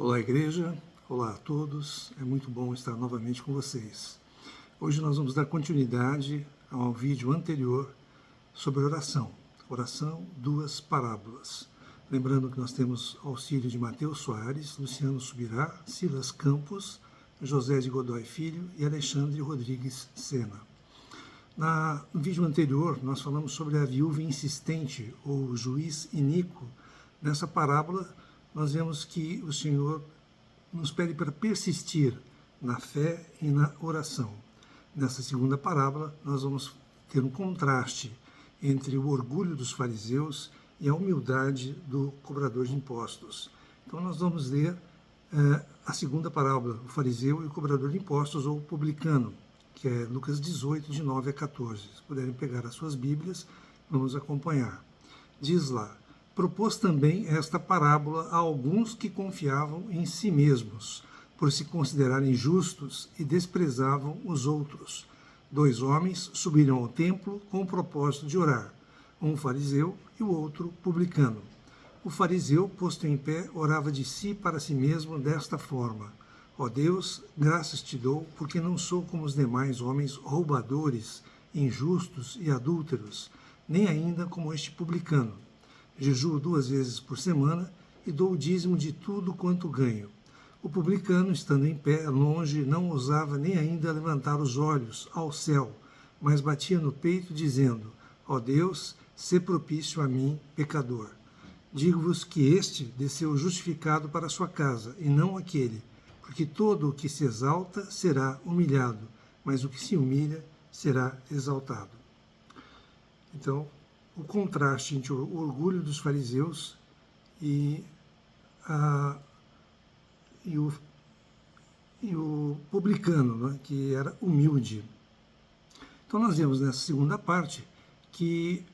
Olá, igreja. Olá a todos. É muito bom estar novamente com vocês. Hoje nós vamos dar continuidade ao vídeo anterior sobre oração. Oração, duas parábolas. Lembrando que nós temos auxílio de Mateus Soares, Luciano Subirá, Silas Campos, José de Godoy Filho e Alexandre Rodrigues Sena. No vídeo anterior, nós falamos sobre a viúva insistente, ou juiz iníquo. Nessa parábola, nós vemos que o Senhor nos pede para persistir na fé e na oração. Nessa segunda parábola, nós vamos ter um contraste entre o orgulho dos fariseus e a humildade do cobrador de impostos. Então, nós vamos ler a segunda parábola, o fariseu e o cobrador de impostos, ou publicano, que é Lucas 18, de 9 a 14. Se puderem pegar as suas Bíblias, vamos acompanhar. Diz lá: propôs também esta parábola a alguns que confiavam em si mesmos, por se considerarem justos e desprezavam os outros. 2 homens subiram ao templo com o propósito de orar, um fariseu e o outro publicano. O fariseu, posto em pé, orava de si para si mesmo desta forma: ó Deus, graças te dou, porque não sou como os demais homens roubadores, injustos e adúlteros, nem ainda como este publicano. Jejuo 2 vezes por semana e dou o dízimo de tudo quanto ganho. O publicano, estando em pé, longe, não ousava nem ainda levantar os olhos ao céu, mas batia no peito, dizendo: ó Deus, sê propício a mim, pecador. Digo-vos que este desceu justificado para a sua casa, e não aquele, porque todo o que se exalta será humilhado, mas o que se humilha será exaltado. Então, o contraste entre o orgulho dos fariseus e o publicano, né, que era humilde. Então nós vemos nessa segunda parte que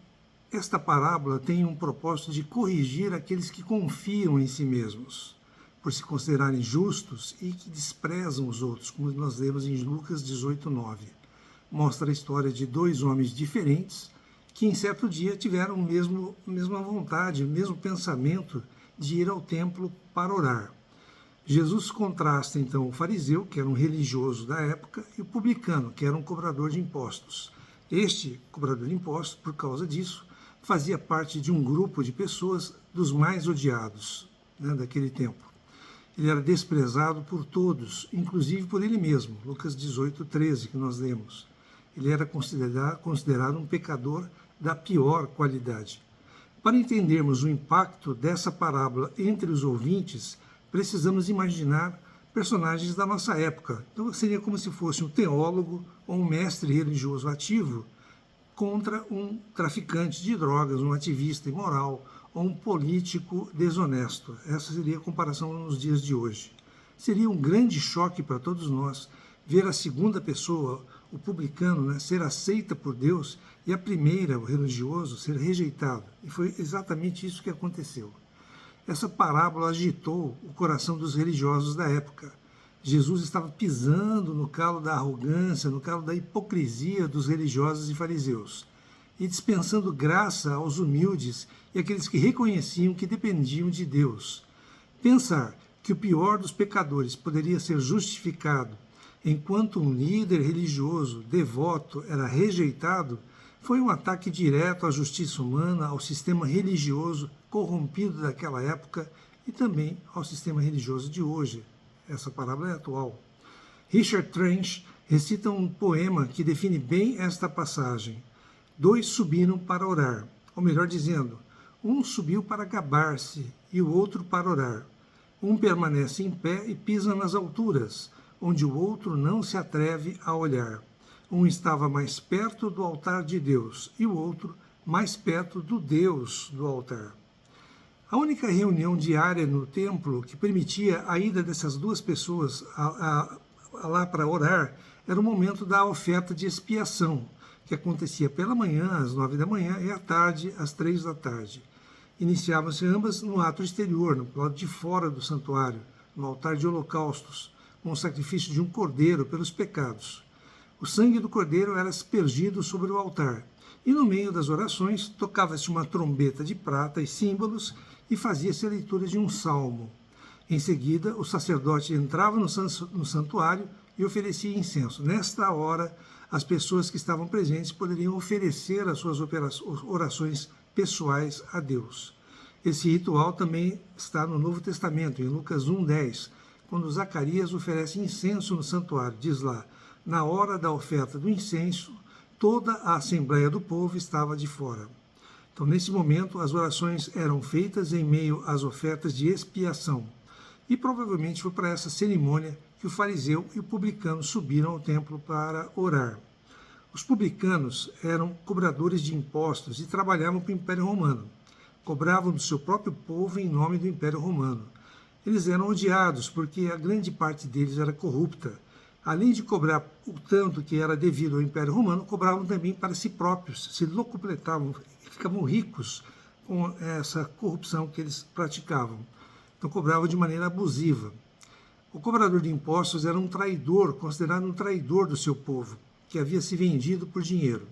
esta parábola tem um propósito de corrigir aqueles que confiam em si mesmos, por se considerarem justos e que desprezam os outros, como nós lemos em Lucas 18, 9. Mostra a história de 2 homens diferentes, que em certo dia tiveram a mesma vontade, o mesmo pensamento de ir ao templo para orar. Jesus contrasta então o fariseu, que era um religioso da época, e o publicano, que era um cobrador de impostos. Este cobrador de impostos, por causa disso, fazia parte de um grupo de pessoas dos mais odiados, né, daquele tempo. Ele era desprezado por todos, inclusive por ele mesmo, Lucas 18, 13, que nós lemos. Ele era considerado um pecador da pior qualidade. Para entendermos o impacto dessa parábola entre os ouvintes, precisamos imaginar personagens da nossa época. Então seria como se fosse um teólogo ou um mestre religioso ativo contra um traficante de drogas, um ativista imoral ou um político desonesto. Essa seria a comparação nos dias de hoje. Seria um grande choque para todos nós ver a segunda pessoa, o publicano, né, ser aceita por Deus e a primeira, o religioso, ser rejeitado. E foi exatamente isso que aconteceu. Essa parábola agitou o coração dos religiosos da época. Jesus estava pisando no calo da arrogância, no calo da hipocrisia dos religiosos e fariseus, e dispensando graça aos humildes e àqueles que reconheciam que dependiam de Deus. Pensar que o pior dos pecadores poderia ser justificado enquanto um líder religioso devoto era rejeitado, foi um ataque direto à justiça humana, ao sistema religioso corrompido daquela época e também ao sistema religioso de hoje. Essa parábola é atual. Richard Trench recita um poema que define bem esta passagem. 2 subiram para orar, ou melhor dizendo, um subiu para gabar-se e o outro para orar. Um permanece em pé e pisa nas alturas, onde o outro não se atreve a olhar. Um estava mais perto do altar de Deus e o outro mais perto do Deus do altar. A única reunião diária no templo que permitia a ida dessas 2 pessoas lá para orar era o momento da oferta de expiação, que acontecia pela manhã, às 9 da manhã, e à tarde, às 3 da tarde. Iniciavam-se ambas no ato exterior, no lado de fora do santuário, no altar de holocaustos, com o sacrifício de um cordeiro pelos pecados. O sangue do cordeiro era aspergido sobre o altar, e no meio das orações tocava-se uma trombeta de prata e símbolos e fazia-se a leitura de um salmo. Em seguida, o sacerdote entrava no santuário e oferecia incenso. Nesta hora, as pessoas que estavam presentes poderiam oferecer as suas orações pessoais a Deus. Esse ritual também está no Novo Testamento, em Lucas 1:10, quando Zacarias oferece incenso no santuário. Diz lá: na hora da oferta do incenso, toda a assembleia do povo estava de fora. Então, nesse momento, as orações eram feitas em meio às ofertas de expiação. E provavelmente foi para essa cerimônia que o fariseu e o publicano subiram ao templo para orar. Os publicanos eram cobradores de impostos e trabalhavam para o Império Romano. Cobravam do seu próprio povo em nome do Império Romano. Eles eram odiados porque a grande parte deles era corrupta. Além de cobrar o tanto que era devido ao Império Romano, cobravam também para si próprios, se locupletavam, ficavam ricos com essa corrupção que eles praticavam. Então cobravam de maneira abusiva. O cobrador de impostos era um traidor, considerado um traidor do seu povo, que havia se vendido por dinheiro.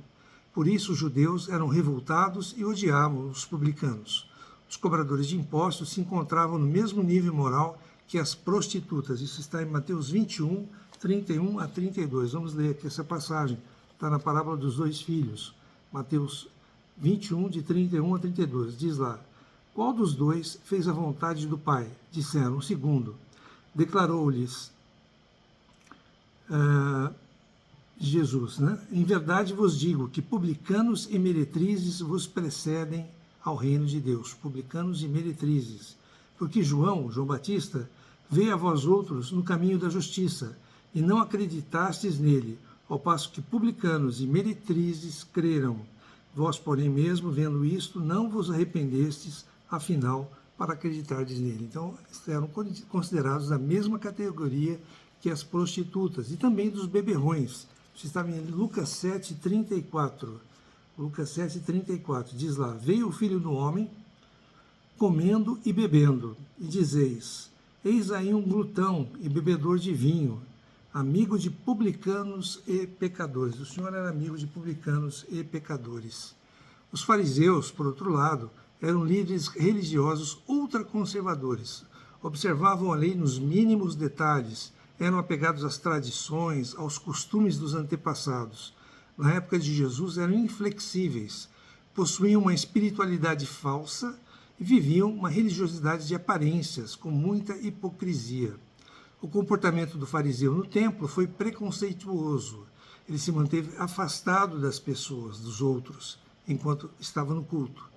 Por isso os judeus eram revoltados e odiavam os publicanos. Os cobradores de impostos se encontravam no mesmo nível moral que as prostitutas. Isso está em Mateus 21, 31 a 32. Vamos ler aqui essa passagem. Está na parábola dos dois filhos. Mateus 21, de 31 a 32. Diz lá: qual dos dois fez a vontade do Pai? Disseram: o segundo. Declarou-lhes Jesus, né? Em verdade vos digo que publicanos e meretrizes vos precedem ao reino de Deus. Publicanos e meretrizes. Porque João Batista, veio a vós outros no caminho da justiça, e não acreditastes nele, ao passo que publicanos e meretrizes creram. Vós, porém, mesmo vendo isto, não vos arrependestes, afinal, para acreditardes nele. Então, eram considerados da mesma categoria que as prostitutas e também dos beberrões. Você está em Lucas 7:34. Lucas 7:34 diz lá: veio o Filho do Homem comendo e bebendo, e dizeis: eis aí um glutão e bebedor de vinho, amigo de publicanos e pecadores. O Senhor era amigo de publicanos e pecadores. Os fariseus, por outro lado, eram líderes religiosos ultraconservadores. Observavam a lei nos mínimos detalhes, eram apegados às tradições, aos costumes dos antepassados. Na época de Jesus eram inflexíveis, possuíam uma espiritualidade falsa e viviam uma religiosidade de aparências, com muita hipocrisia. O comportamento do fariseu no templo foi preconceituoso. Ele se manteve afastado das pessoas, dos outros, enquanto estava no culto.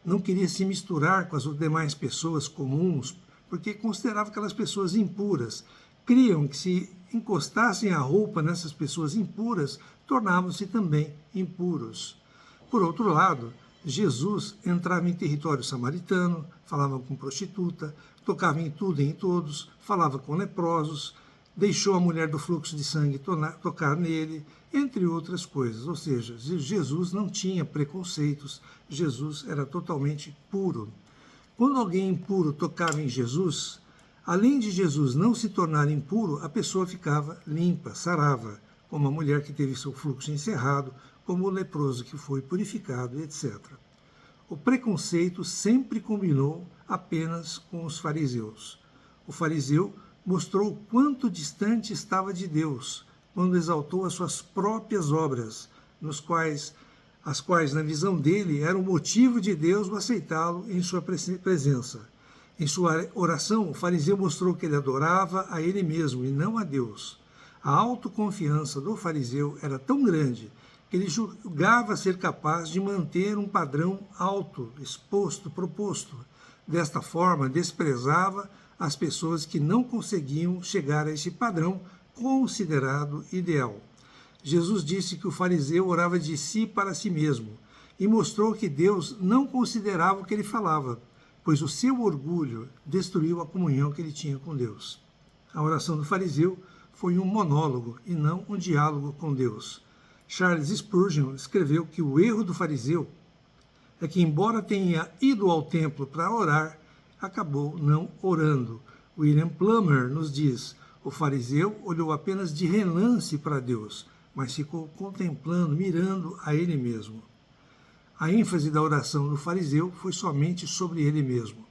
Não queria se misturar com as demais pessoas comuns, porque considerava aquelas pessoas impuras. Criam que se encostassem a roupa nessas pessoas impuras, tornavam-se também impuros. Por outro lado, Jesus entrava em território samaritano, falava com prostituta, tocava em tudo e em todos, falava com leprosos, deixou a mulher do fluxo de sangue tocar nele, entre outras coisas. Ou seja, Jesus não tinha preconceitos, Jesus era totalmente puro. Quando alguém impuro tocava em Jesus, além de Jesus não se tornar impuro, a pessoa ficava limpa, sarava, como a mulher que teve seu fluxo encerrado, como o leproso que foi purificado, etc. O preconceito sempre combinou apenas com os fariseus. O fariseu mostrou o quanto distante estava de Deus, quando exaltou as suas próprias obras, as quais, na visão dele, eram o motivo de Deus o aceitá-lo em sua presença. Em sua oração, o fariseu mostrou que ele adorava a ele mesmo e não a Deus. A autoconfiança do fariseu era tão grande que ele julgava ser capaz de manter um padrão alto, proposto. Desta forma, desprezava as pessoas que não conseguiam chegar a esse padrão considerado ideal. Jesus disse que o fariseu orava de si para si mesmo e mostrou que Deus não considerava o que ele falava, pois o seu orgulho destruiu a comunhão que ele tinha com Deus. A oração do fariseu foi um monólogo e não um diálogo com Deus. Charles Spurgeon escreveu que o erro do fariseu é que, embora tenha ido ao templo para orar, acabou não orando. William Plumer nos diz: o fariseu olhou apenas de relance para Deus, mas ficou contemplando, mirando a ele mesmo. A ênfase da oração do fariseu foi somente sobre ele mesmo.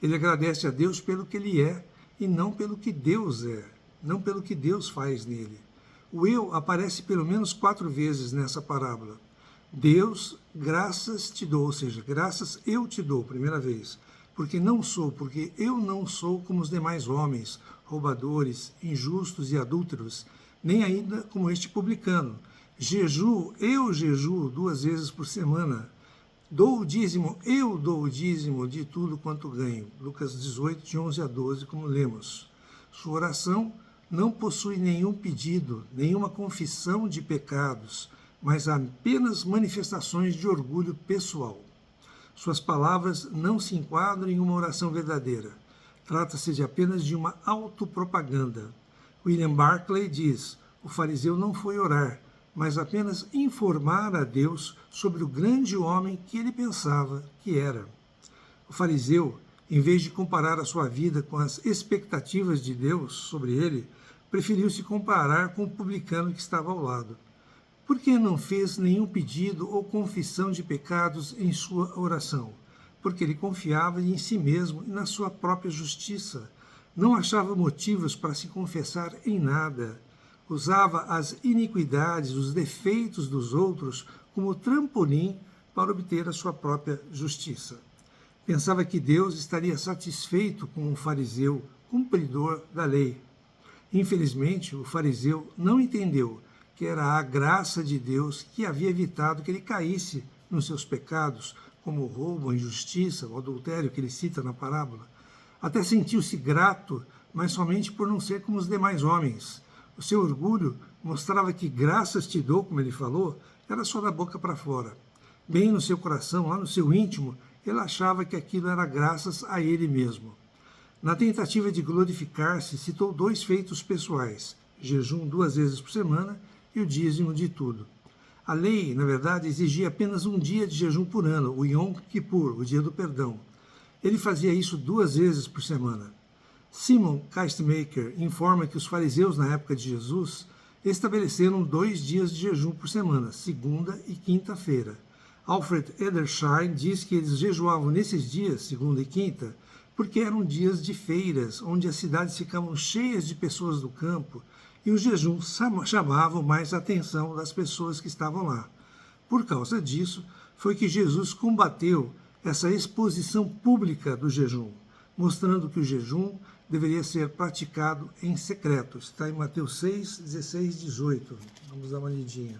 Ele agradece a Deus pelo que ele é e não pelo que Deus é, não pelo que Deus faz nele. O eu aparece pelo menos 4 vezes nessa parábola. Deus, graças te dou, ou seja, graças eu te dou, primeira vez, porque eu não sou como os demais homens, roubadores, injustos e adúlteros, nem ainda como este publicano. Eu jejuo 2 vezes por semana. Eu dou o dízimo de tudo quanto ganho. Lucas 18, de 11 a 12, como lemos. Sua oração não possui nenhum pedido, nenhuma confissão de pecados, mas apenas manifestações de orgulho pessoal. Suas palavras não se enquadram em uma oração verdadeira. Trata-se de apenas de uma autopropaganda. William Barclay diz: o fariseu não foi orar, mas apenas informar a Deus sobre o grande homem que ele pensava que era. O fariseu, em vez de comparar a sua vida com as expectativas de Deus sobre ele, preferiu se comparar com o publicano que estava ao lado. Por que não fez nenhum pedido ou confissão de pecados em sua oração? Porque ele confiava em si mesmo e na sua própria justiça. Não achava motivos para se confessar em nada. Usava as iniquidades, os defeitos dos outros como trampolim para obter a sua própria justiça. Pensava que Deus estaria satisfeito com um fariseu cumpridor da lei. Infelizmente, o fariseu não entendeu que era a graça de Deus que havia evitado que ele caísse nos seus pecados, como o roubo, a injustiça, o adultério que ele cita na parábola. Até sentiu-se grato, mas somente por não ser como os demais homens. O seu orgulho mostrava que graças te dou, como ele falou, era só da boca para fora. Bem no seu coração, lá no seu íntimo, ele achava que aquilo era graças a ele mesmo. Na tentativa de glorificar-se, citou 2 feitos pessoais: jejum 2 vezes por semana e o dízimo de tudo. A lei, na verdade, exigia apenas um dia de jejum por ano, o Yom Kippur, o dia do perdão. Ele fazia isso 2 vezes por semana. Simon Kistemaker informa que os fariseus, na época de Jesus, estabeleceram 2 dias de jejum por semana, segunda e quinta-feira. Alfred Edersheim diz que eles jejuavam nesses dias, segunda e quinta, porque eram dias de feiras, onde as cidades ficavam cheias de pessoas do campo, e os jejuns chamavam mais a atenção das pessoas que estavam lá. Por causa disso, foi que Jesus combateu essa exposição pública do jejum, mostrando que o jejum deveria ser praticado em secreto. Está em Mateus 6, 16, 18. Vamos dar uma lidinha.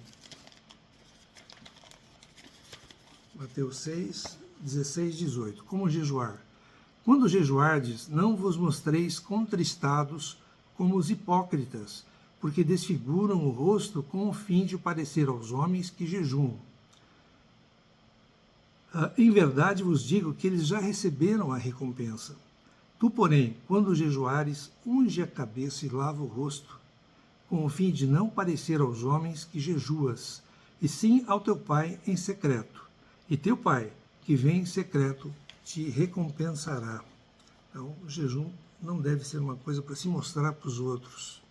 Mateus 6, 16, 18. Como jejuar? Quando jejuardes, não vos mostreis contristados como os hipócritas, porque desfiguram o rosto com o fim de parecer aos homens que jejuam. Em verdade vos digo que eles já receberam a recompensa. Tu, porém, quando jejuares, unge a cabeça e lava o rosto, com o fim de não parecer aos homens que jejuas, e sim ao teu Pai em secreto. E teu Pai, que vem em secreto, te recompensará. Então, o jejum não deve ser uma coisa para se mostrar para os outros.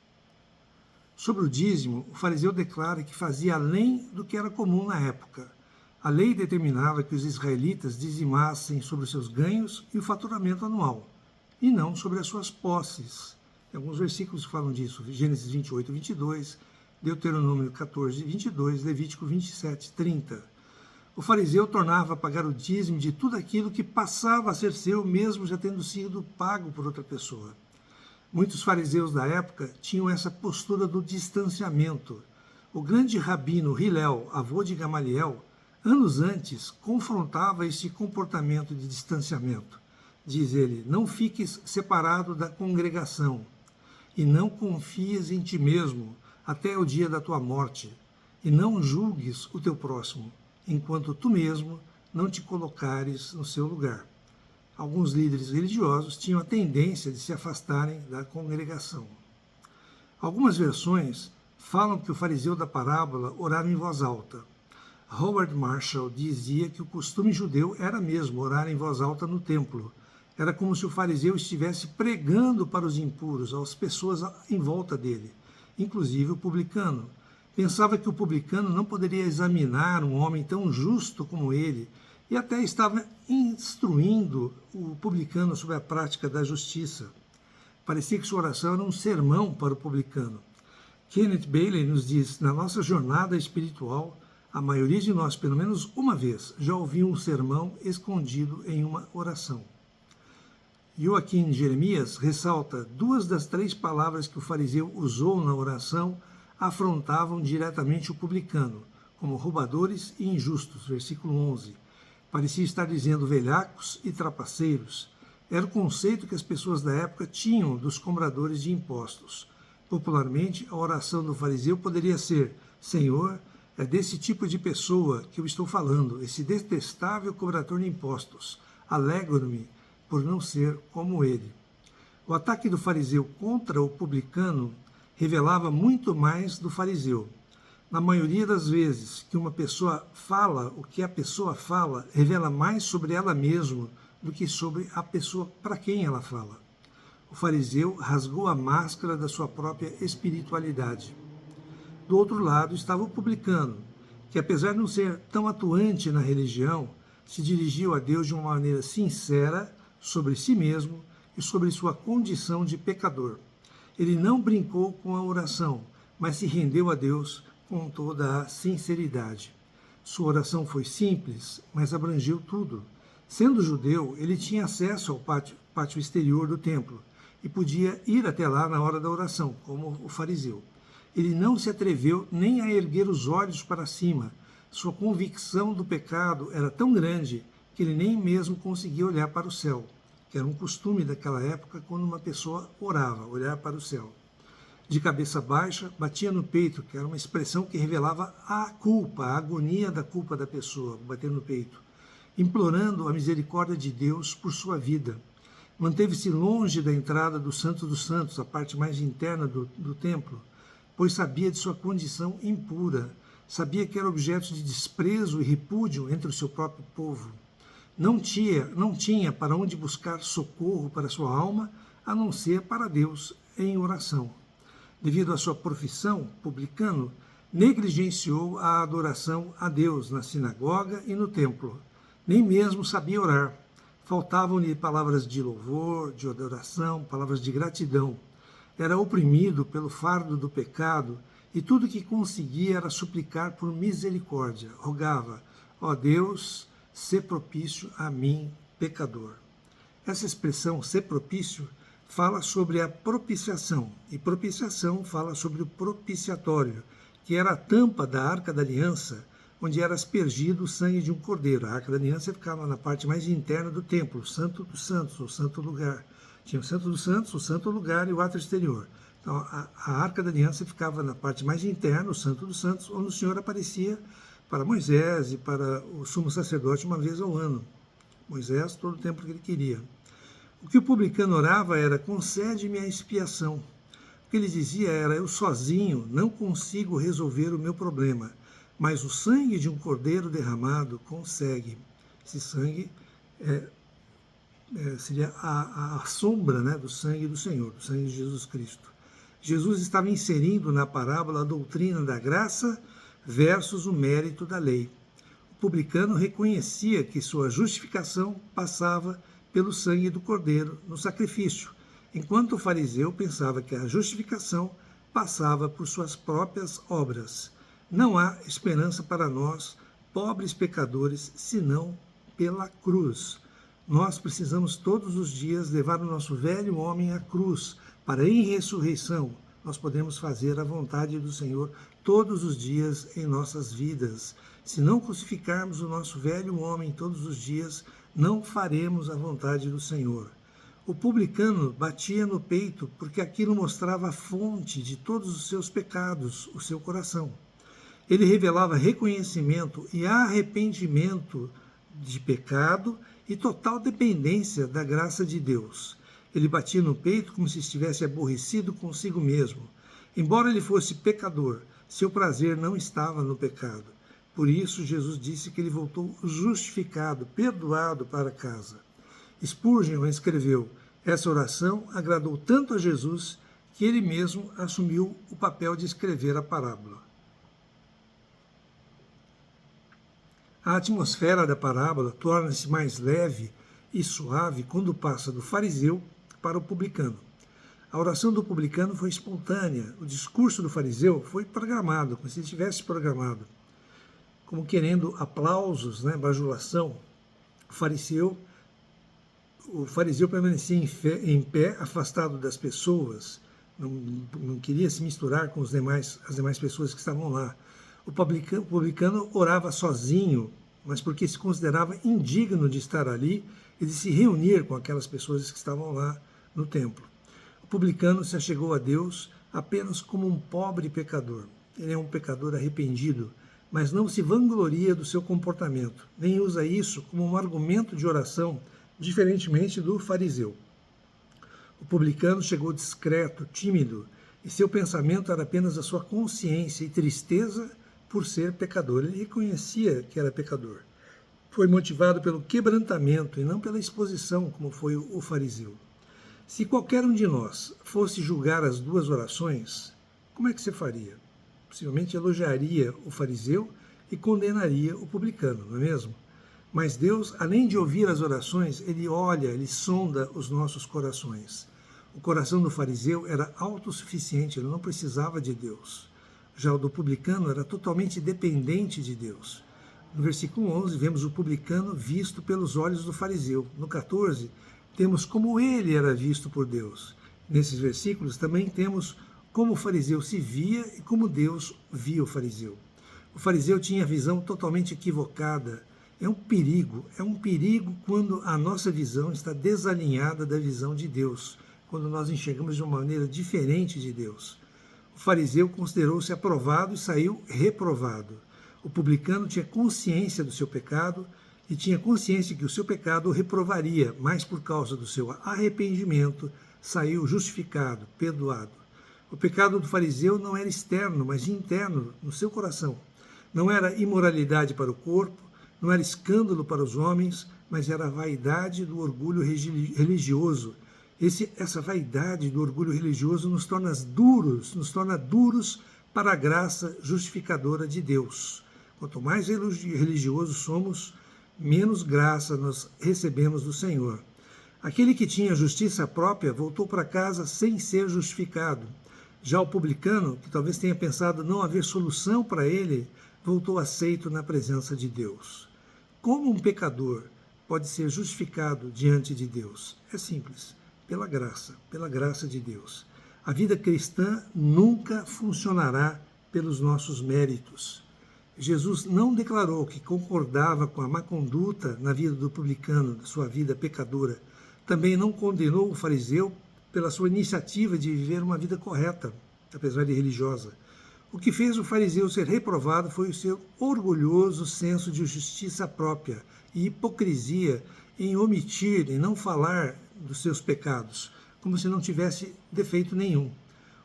Sobre o dízimo, o fariseu declara que fazia além do que era comum na época. A lei determinava que os israelitas dizimassem sobre os seus ganhos e o faturamento anual, e não sobre as suas posses. Tem alguns versículos que falam disso: Gênesis 28, 22, Deuteronômio 14, 22, Levítico 27, 30. O fariseu tornava a pagar o dízimo de tudo aquilo que passava a ser seu, mesmo já tendo sido pago por outra pessoa. Muitos fariseus da época tinham essa postura do distanciamento. O grande rabino Hillel, avô de Gamaliel, anos antes, confrontava este comportamento de distanciamento. Diz ele: não fiques separado da congregação e não confies em ti mesmo até o dia da tua morte, e não julgues o teu próximo, enquanto tu mesmo não te colocares no seu lugar. Alguns líderes religiosos tinham a tendência de se afastarem da congregação. Algumas versões falam que o fariseu da parábola orava em voz alta. Howard Marshall dizia que o costume judeu era mesmo orar em voz alta no templo. Era como se o fariseu estivesse pregando para os impuros, às pessoas em volta dele, inclusive o publicano. Pensava que o publicano não poderia examinar um homem tão justo como ele, e até estava instruindo o publicano sobre a prática da justiça. Parecia que sua oração era um sermão para o publicano. Kenneth Bailey nos diz: na nossa jornada espiritual, a maioria de nós, pelo menos uma vez, já ouviu um sermão escondido em uma oração. Joaquim Jeremias ressalta: 2 das 3 palavras que o fariseu usou na oração afrontavam diretamente o publicano, como roubadores e injustos, versículo 11. Parecia estar dizendo velhacos e trapaceiros. Era o conceito que as pessoas da época tinham dos cobradores de impostos. Popularmente, a oração do fariseu poderia ser: Senhor, é desse tipo de pessoa que eu estou falando, esse detestável cobrador de impostos. Alegro-me por não ser como ele. O ataque do fariseu contra o publicano revelava muito mais do fariseu. Na maioria das vezes que uma pessoa fala, o que a pessoa fala revela mais sobre ela mesma do que sobre a pessoa para quem ela fala. O fariseu rasgou a máscara da sua própria espiritualidade. Do outro lado estava o publicano, que apesar de não ser tão atuante na religião, se dirigiu a Deus de uma maneira sincera sobre si mesmo e sobre sua condição de pecador. Ele não brincou com a oração, mas se rendeu a Deus com toda a sinceridade. Sua oração foi simples, mas abrangeu tudo. Sendo judeu, ele tinha acesso ao pátio exterior do templo e podia ir até lá na hora da oração, como o fariseu. Ele não se atreveu nem a erguer os olhos para cima. Sua convicção do pecado era tão grande que ele nem mesmo conseguia olhar para o céu, que era um costume daquela época quando uma pessoa orava, olhar para o céu. De cabeça baixa, batia no peito, que era uma expressão que revelava a culpa, a agonia da culpa da pessoa, bater no peito, implorando a misericórdia de Deus por sua vida. Manteve-se longe da entrada do Santo dos Santos, a parte mais interna do templo, pois sabia de sua condição impura, sabia que era objeto de desprezo e repúdio entre o seu próprio povo. Não tinha para onde buscar socorro para sua alma, a não ser para Deus em oração. Devido à sua profissão, publicano, negligenciou a adoração a Deus na sinagoga e no templo. Nem mesmo sabia orar. Faltavam-lhe palavras de louvor, de adoração, palavras de gratidão. Era oprimido pelo fardo do pecado e tudo que conseguia era suplicar por misericórdia. Rogava: ó Deus, sê propício a mim, pecador. Essa expressão, ser propício, fala sobre a propiciação, e propiciação fala sobre o propiciatório, que era a tampa da Arca da Aliança, onde era aspergido o sangue de um cordeiro. A Arca da Aliança ficava na parte mais interna do templo, o Santo dos Santos, o Santo Lugar. Tinha o Santo dos Santos, o Santo Lugar e o átrio exterior. Então, a Arca da Aliança ficava na parte mais interna, o Santo dos Santos, onde o Senhor aparecia para Moisés e para o sumo sacerdote uma vez ao ano. Moisés, todo o tempo que ele queria. O que o publicano orava era: concede-me a expiação. O que ele dizia era: eu sozinho não consigo resolver o meu problema, mas o sangue de um cordeiro derramado consegue. Esse sangue seria a sombra, né, do sangue do Senhor, do sangue de Jesus Cristo. Jesus estava inserindo na parábola a doutrina da graça versus o mérito da lei. O publicano reconhecia que sua justificação passava pelo sangue do cordeiro no sacrifício, enquanto o fariseu pensava que a justificação passava por suas próprias obras. Não há esperança para nós, pobres pecadores, senão pela cruz. Nós precisamos todos os dias levar o nosso velho homem à cruz, para em ressurreição nós podemos fazer a vontade do Senhor todos os dias em nossas vidas. Se não crucificarmos o nosso velho homem todos os dias, não faremos a vontade do Senhor. O publicano batia no peito porque aquilo mostrava a fonte de todos os seus pecados, o seu coração. Ele revelava reconhecimento e arrependimento de pecado e total dependência da graça de Deus. Ele batia no peito como se estivesse aborrecido consigo mesmo. Embora ele fosse pecador, seu prazer não estava no pecado. Por isso, Jesus disse que ele voltou justificado, perdoado para casa. Spurgeon escreveu: essa oração agradou tanto a Jesus que ele mesmo assumiu o papel de escrever a parábola. A atmosfera da parábola torna-se mais leve e suave quando passa do fariseu para o publicano. A oração do publicano foi espontânea. O discurso do fariseu foi programado, como se ele tivesse programado, como querendo aplausos, né, bajulação. O fariseu permanecia em pé, afastado das pessoas, não queria se misturar com as demais pessoas que estavam lá. O publicano orava sozinho, mas porque se considerava indigno de estar ali e de se reunir com aquelas pessoas que estavam lá no templo. O publicano se achegou a Deus apenas como um pobre pecador. Ele é um pecador arrependido, mas não se vangloria do seu comportamento, nem usa isso como um argumento de oração, diferentemente do fariseu. O publicano chegou discreto, tímido, e seu pensamento era apenas a sua consciência e tristeza por ser pecador. Ele reconhecia que era pecador. Foi motivado pelo quebrantamento e não pela exposição, como foi o fariseu. Se qualquer um de nós fosse julgar as duas orações, como é que você faria? Possivelmente elogiaria o fariseu e condenaria o publicano, não é mesmo? Mas Deus, além de ouvir as orações, Ele olha, Ele sonda os nossos corações. O coração do fariseu era autossuficiente, ele não precisava de Deus. Já o do publicano era totalmente dependente de Deus. No versículo 11, vemos o publicano visto pelos olhos do fariseu. No 14, temos como ele era visto por Deus. Nesses versículos também temos como o fariseu se via e como Deus via o fariseu. O fariseu tinha a visão totalmente equivocada. É um perigo quando a nossa visão está desalinhada da visão de Deus, quando nós enxergamos de uma maneira diferente de Deus. O fariseu considerou-se aprovado e saiu reprovado. O publicano tinha consciência do seu pecado e tinha consciência que o seu pecado o reprovaria, mas por causa do seu arrependimento saiu justificado, perdoado. O pecado do fariseu não era externo, mas interno, no seu coração. Não era imoralidade para o corpo, não era escândalo para os homens, mas era a vaidade do orgulho religioso. Essa vaidade do orgulho religioso nos torna duros para a graça justificadora de Deus. Quanto mais religiosos somos, menos graça nós recebemos do Senhor. Aquele que tinha justiça própria voltou para casa sem ser justificado. Já o publicano, que talvez tenha pensado não haver solução para ele, voltou aceito na presença de Deus. Como um pecador pode ser justificado diante de Deus? É simples, pela graça de Deus. A vida cristã nunca funcionará pelos nossos méritos. Jesus não declarou que concordava com a má conduta na vida do publicano, da sua vida pecadora. Também não condenou o fariseu pela sua iniciativa de viver uma vida correta, apesar de religiosa. O que fez o fariseu ser reprovado foi o seu orgulhoso senso de justiça própria e hipocrisia em omitir e não falar dos seus pecados, como se não tivesse defeito nenhum.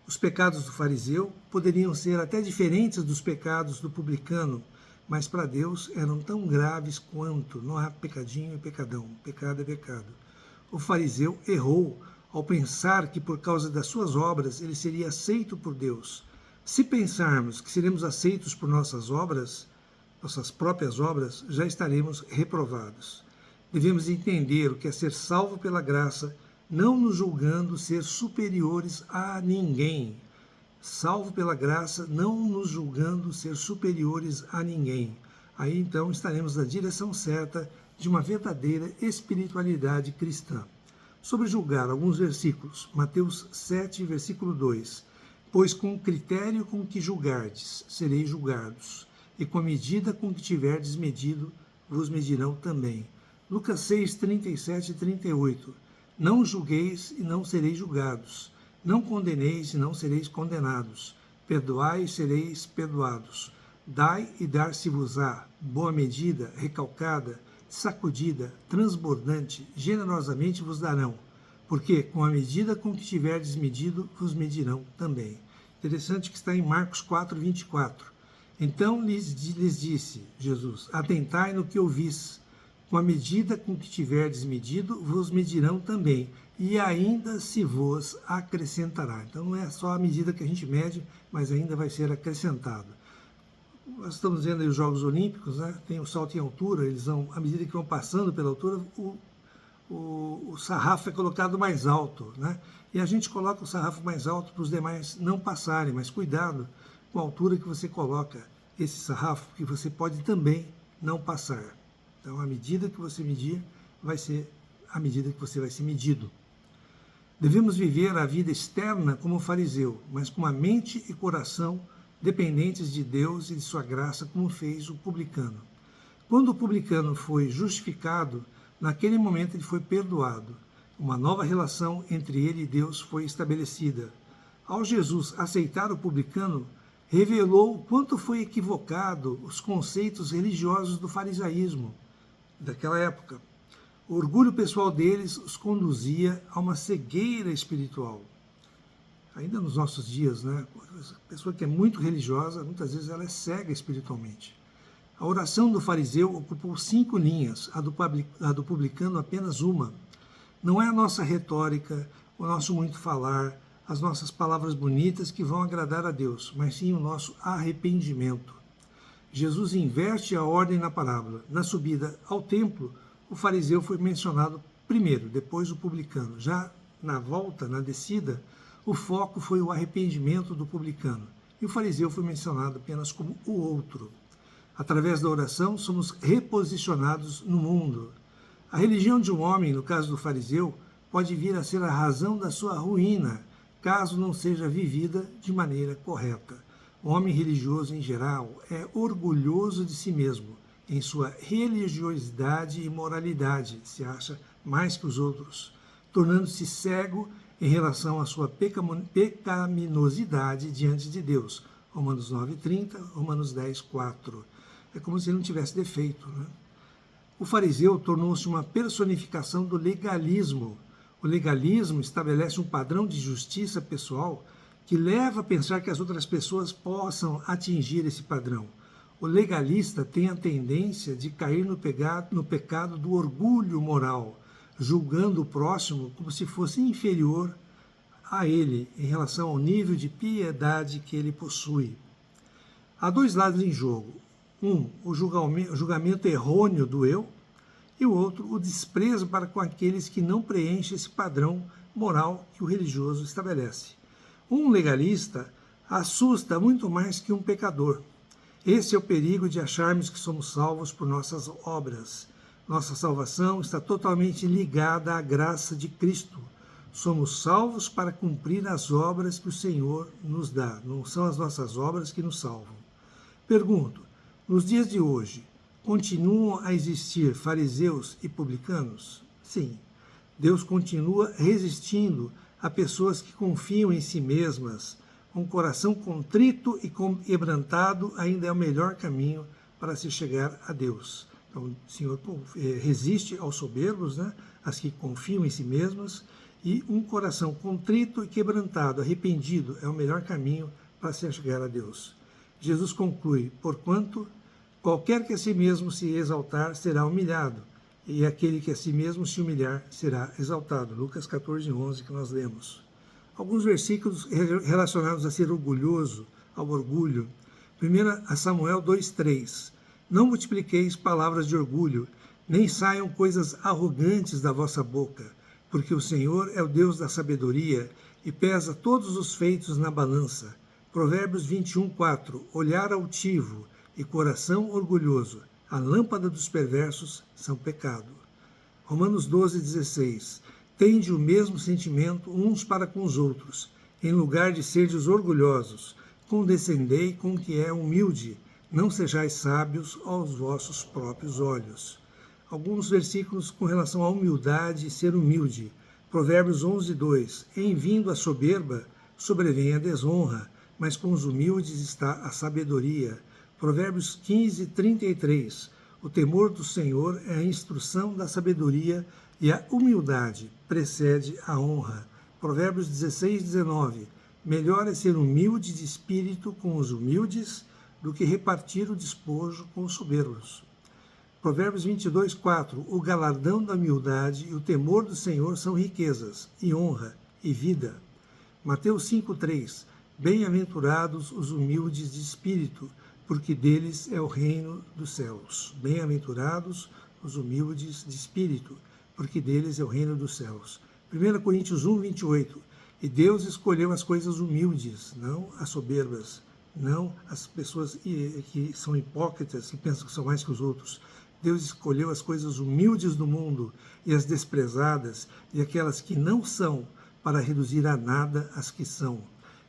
Os pecados do fariseu poderiam ser até diferentes dos pecados do publicano, mas para Deus eram tão graves quanto. Não há pecadinho e pecadão, pecado é pecado. O fariseu errou ao pensar que por causa das suas obras ele seria aceito por Deus. Se pensarmos que seremos aceitos por nossas próprias obras, já estaremos reprovados. Devemos entender o que é ser salvo pela graça, não nos julgando ser superiores a ninguém. Salvo pela graça, não nos julgando ser superiores a ninguém. Aí então estaremos na direção certa de uma verdadeira espiritualidade cristã. Sobre julgar, alguns versículos. Mateus 7, versículo 2. Pois com o critério com que julgardes, sereis julgados, e com a medida com que tiverdes medido, vos medirão também. Lucas 6, 37 e 38. Não julgueis e não sereis julgados. Não condeneis e não sereis condenados. Perdoai e sereis perdoados. Dai e dar-se-vos-á. Boa medida, recalcada, sacudida, transbordante, generosamente vos darão. Porque com a medida com que tiverdes medido, vos medirão também. Interessante que está em Marcos 4, 24. Então lhes disse Jesus, atentai no que ouvis, com a medida com que tiverdes medido, vos medirão também, e ainda se vos acrescentará. Então não é só a medida que a gente mede, mas ainda vai ser acrescentado. Nós estamos vendo aí os Jogos Olímpicos, né? Tem o salto em altura, eles vão, à medida que vão passando pela altura, o sarrafo é colocado mais alto, né? E a gente coloca o sarrafo mais alto para os demais não passarem, mas cuidado com a altura que você coloca esse sarrafo, que você pode também não passar. Então, a medida que você medir vai ser a medida que você vai ser medido. Devemos viver a vida externa como o fariseu, mas com a mente e coração dependentes de Deus e de sua graça, como fez o publicano. Quando o publicano foi justificado, naquele momento ele foi perdoado. Uma nova relação entre ele e Deus foi estabelecida. Ao Jesus aceitar o publicano, revelou o quanto foi equivocado os conceitos religiosos do farisaísmo daquela época. O orgulho pessoal deles os conduzia a uma cegueira espiritual. Ainda nos nossos dias, né? A pessoa que é muito religiosa, muitas vezes ela é cega espiritualmente. A oração do fariseu ocupou 5 linhas, a do publicano apenas uma. Não é a nossa retórica, o nosso muito falar, as nossas palavras bonitas que vão agradar a Deus, mas sim o nosso arrependimento. Jesus inverte a ordem na parábola. Na subida ao templo, o fariseu foi mencionado primeiro, depois o publicano. Já na volta, na descida, o foco foi o arrependimento do publicano. E o fariseu foi mencionado apenas como o outro. Através da oração, somos reposicionados no mundo. A religião de um homem, no caso do fariseu, pode vir a ser a razão da sua ruína, caso não seja vivida de maneira correta. O homem religioso, em geral, é orgulhoso de si mesmo, em sua religiosidade e moralidade, se acha mais que os outros, tornando-se cego em relação à sua pecaminosidade diante de Deus. Romanos 9:30, Romanos 10:4. É como se ele não tivesse defeito, né? O fariseu tornou-se uma personificação do legalismo. O legalismo estabelece um padrão de justiça pessoal que leva a pensar que as outras pessoas possam atingir esse padrão. O legalista tem a tendência de cair no pecado do orgulho moral, julgando o próximo como se fosse inferior a ele em relação ao nível de piedade que ele possui. Há 2 lados em jogo. Um, o julgamento errôneo do eu, e o outro, o desprezo para com aqueles que não preenchem esse padrão moral que o religioso estabelece. Um legalista assusta muito mais que um pecador. Esse é o perigo de acharmos que somos salvos por nossas obras. Nossa salvação está totalmente ligada à graça de Cristo. Somos salvos para cumprir as obras que o Senhor nos dá. Não são as nossas obras que nos salvam. Pergunto, nos dias de hoje, continuam a existir fariseus e publicanos? Sim. Deus continua resistindo a pessoas que confiam em si mesmas. Um coração contrito e quebrantado ainda é o melhor caminho para se chegar a Deus. Então, o Senhor resiste aos soberbos, né? As que confiam em si mesmas, e um coração contrito e quebrantado, arrependido, é o melhor caminho para se chegar a Deus. Jesus conclui, porquanto qualquer que a si mesmo se exaltar será humilhado, e aquele que a si mesmo se humilhar será exaltado. Lucas 14:11, que nós lemos. Alguns versículos relacionados a ser orgulhoso, ao orgulho. 1 Samuel 2:3. Não multipliqueis palavras de orgulho, nem saiam coisas arrogantes da vossa boca, porque o Senhor é o Deus da sabedoria e pesa todos os feitos na balança. Provérbios 21:4. Olhar altivo e coração orgulhoso, a lâmpada dos perversos são pecado. Romanos 12:16. Tende o mesmo sentimento uns para com os outros, em lugar de serdes orgulhosos. Condescendei com o que é humilde, não sejais sábios aos vossos próprios olhos. Alguns versículos com relação à humildade e ser humilde. Provérbios 11:2. Em vindo a soberba, sobrevém a desonra, mas com os humildes está a sabedoria. Provérbios 15:33. O temor do Senhor é a instrução da sabedoria e a humildade precede a honra. Provérbios 16:19. Melhor é ser humilde de espírito com os humildes do que repartir o despojo com os soberbos. Provérbios 22:4. O galardão da humildade e o temor do Senhor são riquezas, e honra, e vida. Mateus 5:3. Bem-aventurados os humildes de espírito, porque deles é o reino dos céus. Bem-aventurados os humildes de espírito. porque deles é o reino dos céus. 1 Coríntios 1, 28. E Deus escolheu as coisas humildes, não as soberbas, não as pessoas que são hipócritas, que pensam que são mais que os outros. Deus escolheu as coisas humildes do mundo e as desprezadas e aquelas que não são, para reduzir a nada as que são.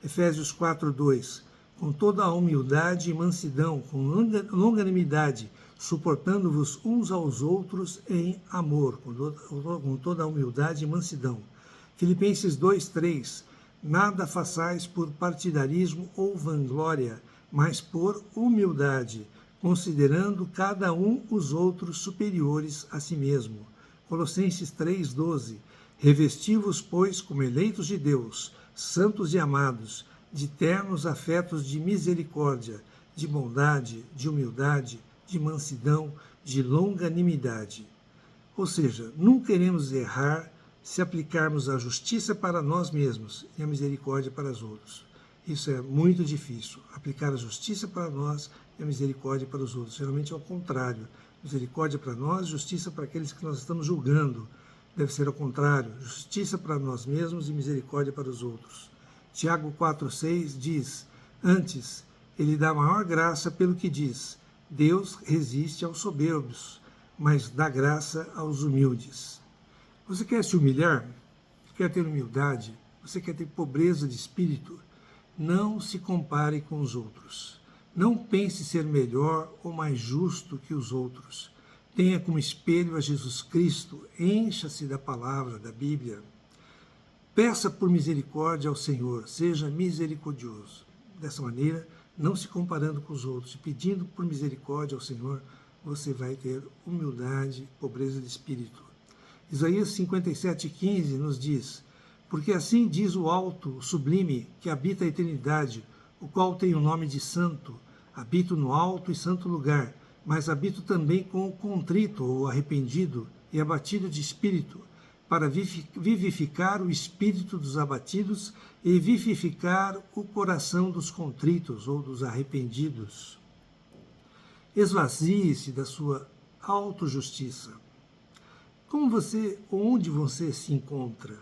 Efésios 4, 2. Com toda a humildade e mansidão, com longanimidade, suportando-vos uns aos outros em amor, com toda a humildade e mansidão. Filipenses 2, 3. Nada façais por partidarismo ou vanglória, mas por humildade, considerando cada um os outros superiores a si mesmo. Colossenses 3, 12. Revesti-vos, pois, como eleitos de Deus, santos e amados, de ternos afetos de misericórdia, de bondade, de humildade, de mansidão, de longanimidade. Ou seja, não queremos errar se aplicarmos a justiça para nós mesmos e a misericórdia para os outros. Isso é muito difícil, aplicar a justiça para nós e a misericórdia para os outros. Geralmente é o contrário, misericórdia para nós, justiça para aqueles que nós estamos julgando. Deve ser ao contrário, justiça para nós mesmos e misericórdia para os outros. Tiago 4,6 diz, antes, ele dá maior graça pelo que diz, Deus resiste aos soberbos, mas dá graça aos humildes. Você quer se humilhar? Quer ter humildade? Você quer ter pobreza de espírito? Não se compare com os outros. Não pense ser melhor ou mais justo que os outros. Tenha como espelho a Jesus Cristo, encha-se da palavra, da Bíblia. Peça por misericórdia ao Senhor, seja misericordioso. Dessa maneira, não se comparando com os outros, e pedindo por misericórdia ao Senhor, você vai ter humildade, pobreza de espírito. Isaías 57,15 nos diz, porque assim diz o alto, o sublime, que habita a eternidade, o qual tem o nome de santo, habito no alto e santo lugar, mas habito também com o contrito ou arrependido e abatido de espírito, para vivificar o espírito dos abatidos e vivificar o coração dos contritos ou dos arrependidos. Esvazie-se da sua autojustiça. Onde você se encontra?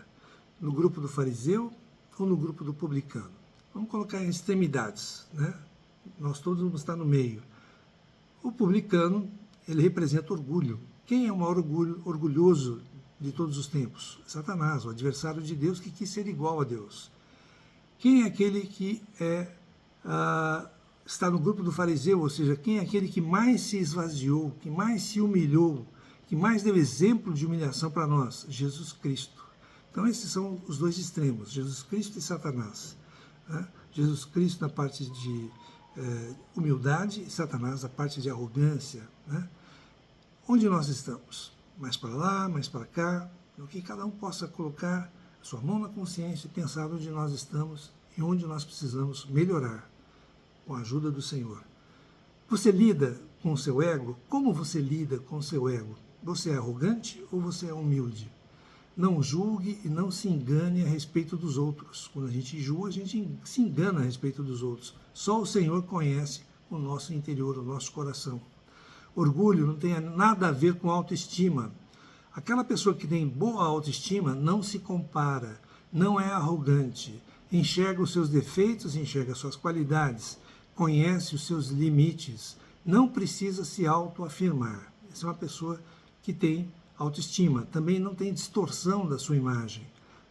No grupo do fariseu ou no grupo do publicano? Vamos colocar em extremidades, né? Nós todos vamos estar no meio. O publicano, ele representa orgulho. Quem é o maior orgulhoso de todos os tempos? Satanás, o adversário de Deus que quis ser igual a Deus. Quem é aquele que está no grupo do fariseu, ou seja, quem é aquele que mais se esvaziou, que mais se humilhou, que mais deu exemplo de humilhação para nós? Jesus Cristo. Então esses são os dois extremos, Jesus Cristo e Satanás. Né? Jesus Cristo na parte de humildade e Satanás na parte de arrogância. Né? Onde nós estamos? Mais para lá, mais para cá, que cada um possa colocar a sua mão na consciência e pensar onde nós estamos e onde nós precisamos melhorar com a ajuda do Senhor. Você lida com o seu ego? Como você lida com o seu ego? Você é arrogante ou você é humilde? Não julgue e não se engane a respeito dos outros. Quando a gente julga, a gente se engana a respeito dos outros. Só o Senhor conhece o nosso interior, o nosso coração. Orgulho não tem nada a ver com autoestima. Aquela pessoa que tem boa autoestima não se compara, não é arrogante, enxerga os seus defeitos, enxerga as suas qualidades, conhece os seus limites, não precisa se autoafirmar. Essa é uma pessoa que tem autoestima, também não tem distorção da sua imagem.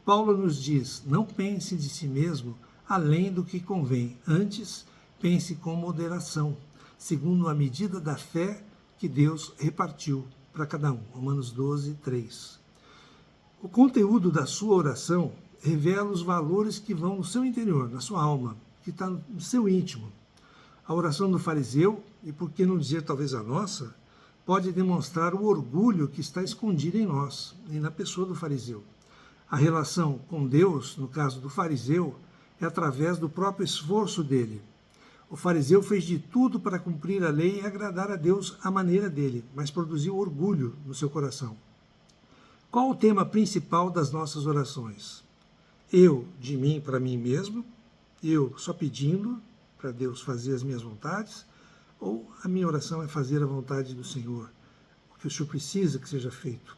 Paulo nos diz, não pense de si mesmo além do que convém, antes pense com moderação, segundo a medida da fé que Deus repartiu para cada um. Romanos 12, 3. O conteúdo da sua oração revela os valores que vão no seu interior, na sua alma, que está no seu íntimo. A oração do fariseu, e por que não dizer talvez a nossa, pode demonstrar o orgulho que está escondido em nós e na pessoa do fariseu. A relação com Deus, no caso do fariseu, é através do próprio esforço dele. O fariseu fez de tudo para cumprir a lei e agradar a Deus à maneira dele, mas produziu orgulho no seu coração. Qual o tema principal das nossas orações? Eu, de mim para mim mesmo, eu só pedindo para Deus fazer as minhas vontades, ou a minha oração é fazer a vontade do Senhor, o que o Senhor precisa que seja feito.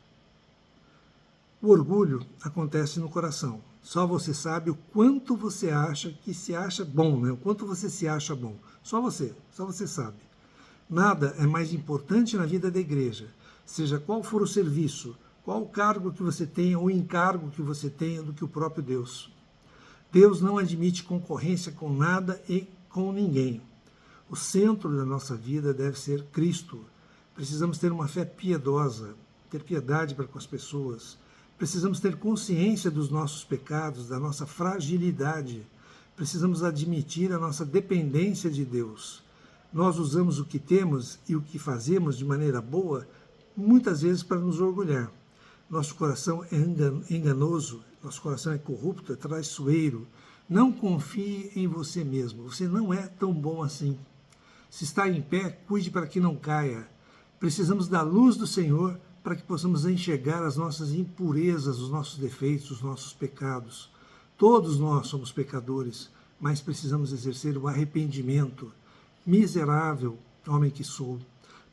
O orgulho acontece no coração. Só você sabe o quanto você acha que se acha bom, né? O quanto você se acha bom. Só você sabe. Nada é mais importante na vida da igreja, seja qual for o serviço, qual o cargo que você tenha ou encargo que você tenha, do que o próprio Deus. Deus não admite concorrência com nada e com ninguém. O centro da nossa vida deve ser Cristo. Precisamos ter uma fé piedosa, ter piedade para com as pessoas. Precisamos ter consciência dos nossos pecados, da nossa fragilidade. Precisamos admitir a nossa dependência de Deus. Nós usamos o que temos e o que fazemos de maneira boa, muitas vezes para nos orgulhar. Nosso coração é enganoso, nosso coração é corrupto, é traiçoeiro. Não confie em você mesmo, você não é tão bom assim. Se está em pé, cuide para que não caia. Precisamos da luz do Senhor para que possamos enxergar as nossas impurezas, os nossos defeitos, os nossos pecados. Todos nós somos pecadores, mas precisamos exercer o arrependimento. Miserável homem que sou.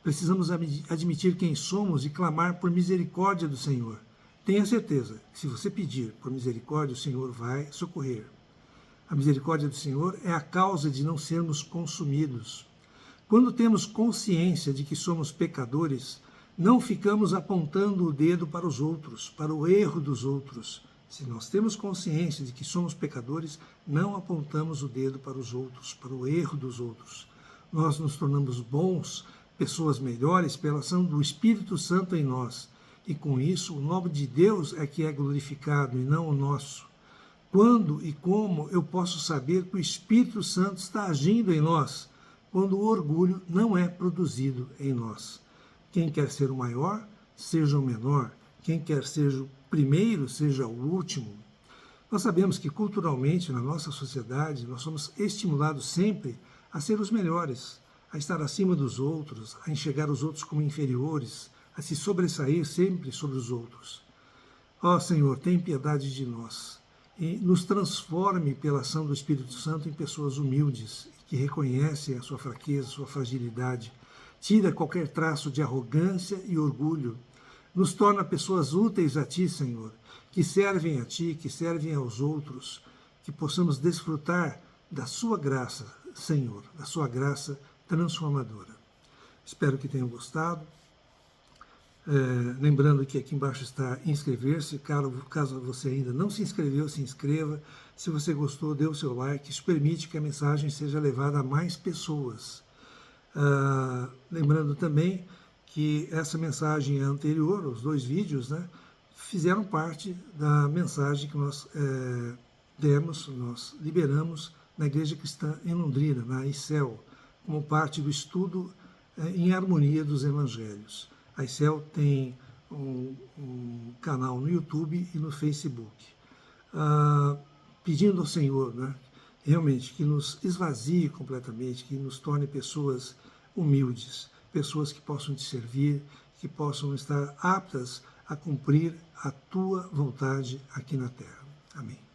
Precisamos admitir quem somos e clamar por misericórdia do Senhor. Tenha certeza que se você pedir por misericórdia, o Senhor vai socorrer. A misericórdia do Senhor é a causa de não sermos consumidos. Quando temos consciência de que somos pecadores, não ficamos apontando o dedo para os outros, para o erro dos outros. Se nós temos consciência de que somos pecadores, não apontamos o dedo para os outros, para o erro dos outros. Nós nos tornamos bons, pessoas melhores, pela ação do Espírito Santo em nós. E com isso, o nome de Deus é que é glorificado e não o nosso. Quando e como eu posso saber que o Espírito Santo está agindo em nós? Quando o orgulho não é produzido em nós. Quem quer ser o maior, seja o menor. Quem quer ser o primeiro, seja o último. Nós sabemos que culturalmente, na nossa sociedade, nós somos estimulados sempre a ser os melhores, a estar acima dos outros, a enxergar os outros como inferiores, a se sobressair sempre sobre os outros. Ó Senhor, tem piedade de nós e nos transforme pela ação do Espírito Santo em pessoas humildes, que reconhecem a sua fraqueza, a sua fragilidade. Tira qualquer traço de arrogância e orgulho. Nos torna pessoas úteis a Ti, Senhor, que servem a Ti, que servem aos outros, que possamos desfrutar da Sua graça, Senhor, da Sua graça transformadora. Espero que tenham gostado. Lembrando que aqui embaixo está inscrever-se, caso você ainda não se inscreveu, se inscreva. Se você gostou, dê o seu like, isso permite que a mensagem seja levada a mais pessoas. Lembrando também que essa mensagem anterior, os 2 vídeos, né, fizeram parte da mensagem que nós nós liberamos na Igreja Cristã em Londrina, na ICEL, como parte do estudo em harmonia dos Evangelhos. A ICEL tem um canal no YouTube e no Facebook. Pedindo ao Senhor, né, realmente, que nos esvazie completamente, que nos torne pessoas humildes, pessoas que possam te servir, que possam estar aptas a cumprir a Tua vontade aqui na Terra. Amém.